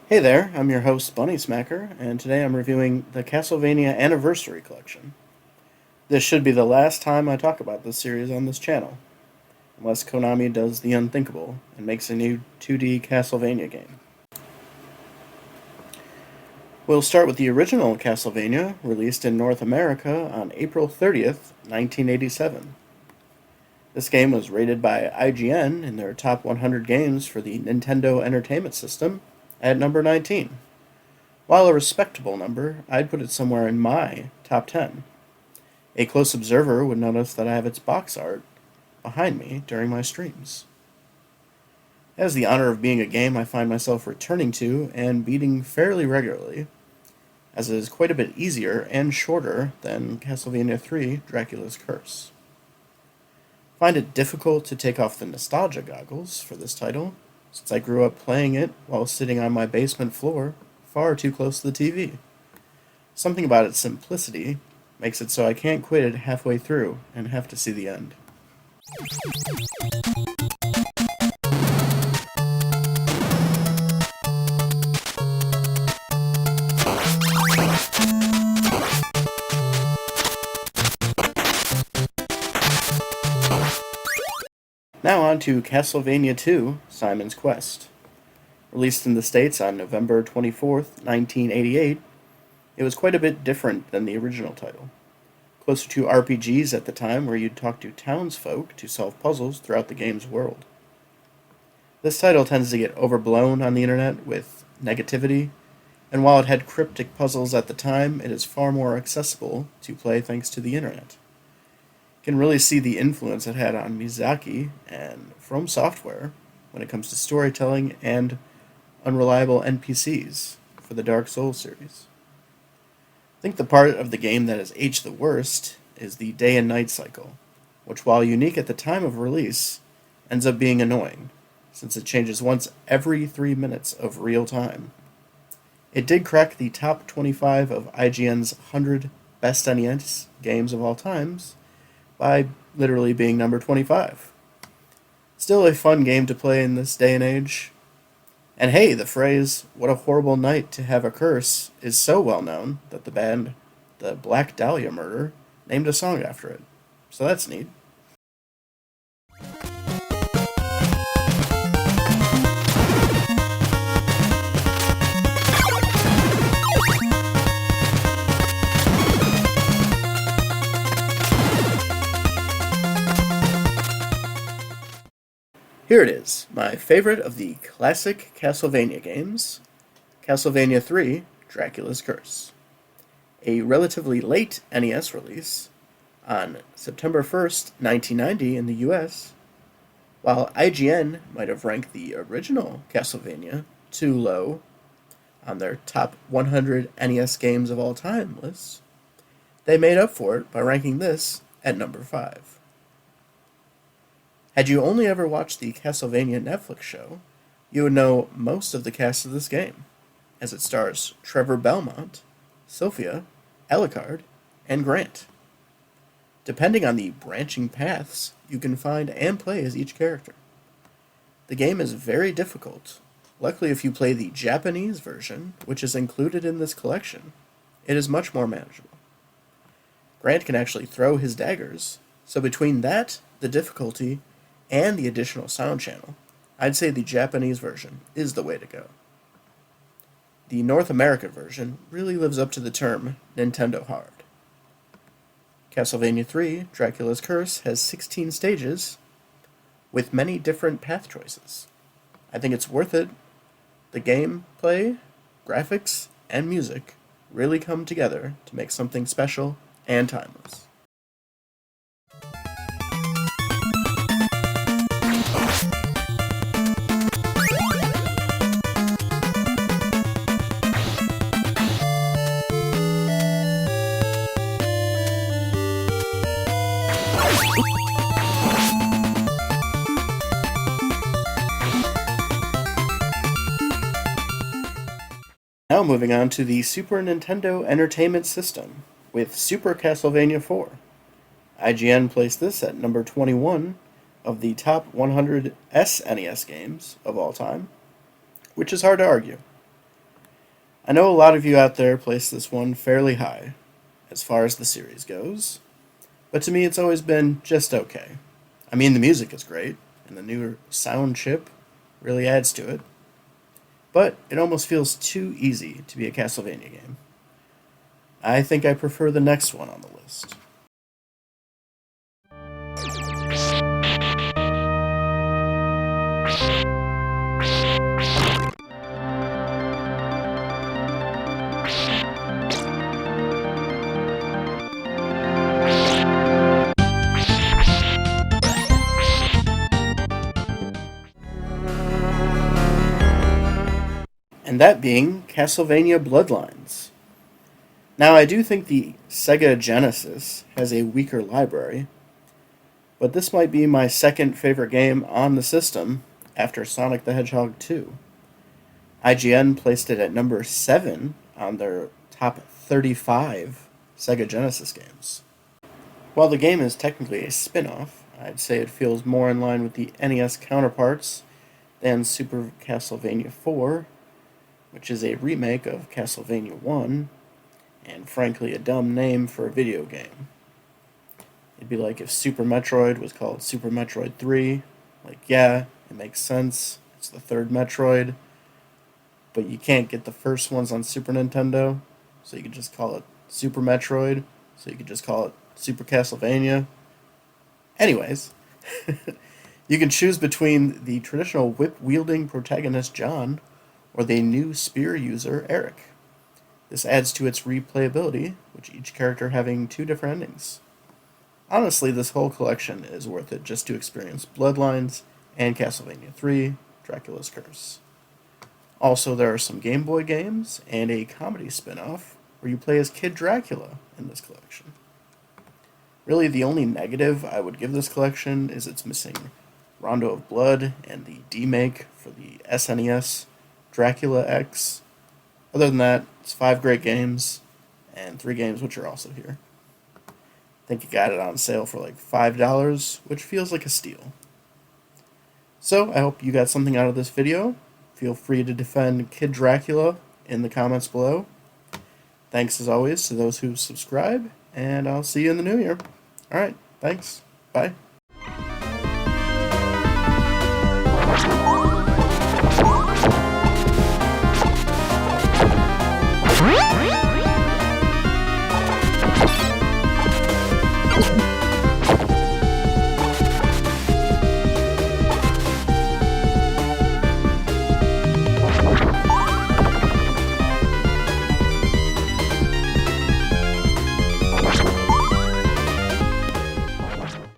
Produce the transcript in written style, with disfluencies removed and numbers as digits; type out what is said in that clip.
Hey there, I'm your host Bunny Smacker, and today I'm reviewing the Castlevania Anniversary Collection. This should be the last time I talk about this series on this channel, unless Konami does the unthinkable and makes a new 2D Castlevania game. We'll start with the original Castlevania, released in North America on April 30th, 1987. This game was rated by IGN in their top 100 games for the Nintendo Entertainment System at number 19. While a respectable number, I'd put it somewhere in my top 10. A close observer would notice that I have its box art behind me during my streams. It has the honor of being a game I find myself returning to and beating fairly regularly, as it is quite a bit easier and shorter than Castlevania III Dracula's Curse. I find it difficult to take off the nostalgia goggles for this title, since I grew up playing it while sitting on my basement floor far too close to the TV. Something about its simplicity makes it so I can't quit it halfway through and have to see the end. Now on to Castlevania II, Simon's Quest. Released in the States on November 24th, 1988, it was quite a bit different than the original title. Closer to RPGs at the time, where you'd talk to townsfolk to solve puzzles throughout the game's world. This title tends to get overblown on the internet with negativity, and while it had cryptic puzzles at the time, it is far more accessible to play thanks to the internet. You can really see the influence it had on Miyazaki and From Software when it comes to storytelling and unreliable NPCs for the Dark Souls series. I think the part of the game that has aged the worst is the day and night cycle, which, while unique at the time of release, ends up being annoying, since it changes once every 3 minutes of real time. It did crack the top 25 of IGN's 100 best NES games of all times by literally being number 25. Still a fun game to play in this day and age. And hey, the phrase, "what a horrible night to have a curse," is so well known that the band, the Black Dahlia Murder, named a song after it. So that's neat. Here it is, my favorite of the classic Castlevania games, Castlevania III, Dracula's Curse. A relatively late NES release on September 1st, 1990 in the US, while IGN might have ranked the original Castlevania too low on their top 100 NES games of all time list, they made up for it by ranking this at number 5. Had you only ever watched the Castlevania Netflix show, you would know most of the cast of this game, as it stars Trevor Belmont, Sophia, Alucard, and Grant. Depending on the branching paths you can find and play as each character. The game is very difficult. Luckily, if you play the Japanese version, which is included in this collection, it is much more manageable. Grant can actually throw his daggers, so between that, the difficulty, and the additional sound channel, I'd say the Japanese version is the way to go. The North American version really lives up to the term Nintendo Hard. Castlevania III, Dracula's Curse, has 16 stages with many different path choices. I think it's worth it. The gameplay, graphics, and music really come together to make something special and timeless. Now moving on to the Super Nintendo Entertainment System with Super Castlevania IV. IGN placed this at number 21 of the top 100 SNES games of all time, which is hard to argue. I know a lot of you out there place this one fairly high as far as the series goes, but to me it's always been just okay. I mean, the music is great, and the newer sound chip really adds to it, but it almost feels too easy to be a Castlevania game. I think I prefer the next one on the list. And that being Castlevania Bloodlines. Now, I do think the Sega Genesis has a weaker library, but this might be my second favorite game on the system after Sonic the Hedgehog 2. IGN placed it at number 7 on their top 35 Sega Genesis games. While the game is technically a spin off, I'd say it feels more in line with the NES counterparts than Super Castlevania IV, which is a remake of Castlevania 1, and frankly a dumb name for a video game. It'd be like if Super Metroid was called Super Metroid 3. Like, yeah, it makes sense. It's the third Metroid. But you can't get the first ones on Super Nintendo, so you could just call it Super Metroid, so you could just call it Super Castlevania. Anyways, you can choose between the traditional whip-wielding protagonist John or the new spear user Eric. This adds to its replayability, with each character having 2 different endings. Honestly, this whole collection is worth it just to experience Bloodlines and Castlevania III, Dracula's Curse. Also, there are some Game Boy games and a comedy spin-off where you play as Kid Dracula in this collection. Really, the only negative I would give this collection is it's missing Rondo of Blood and the demake for the SNES, Dracula X. Other than that, it's 5 great games, and 3 games which are also here. I think you got it on sale for like $5, which feels like a steal. So, I hope you got something out of this video. Feel free to defend Kid Dracula in the comments below. Thanks as always to those who subscribe, and I'll see you in the new year. Alright, thanks. Bye.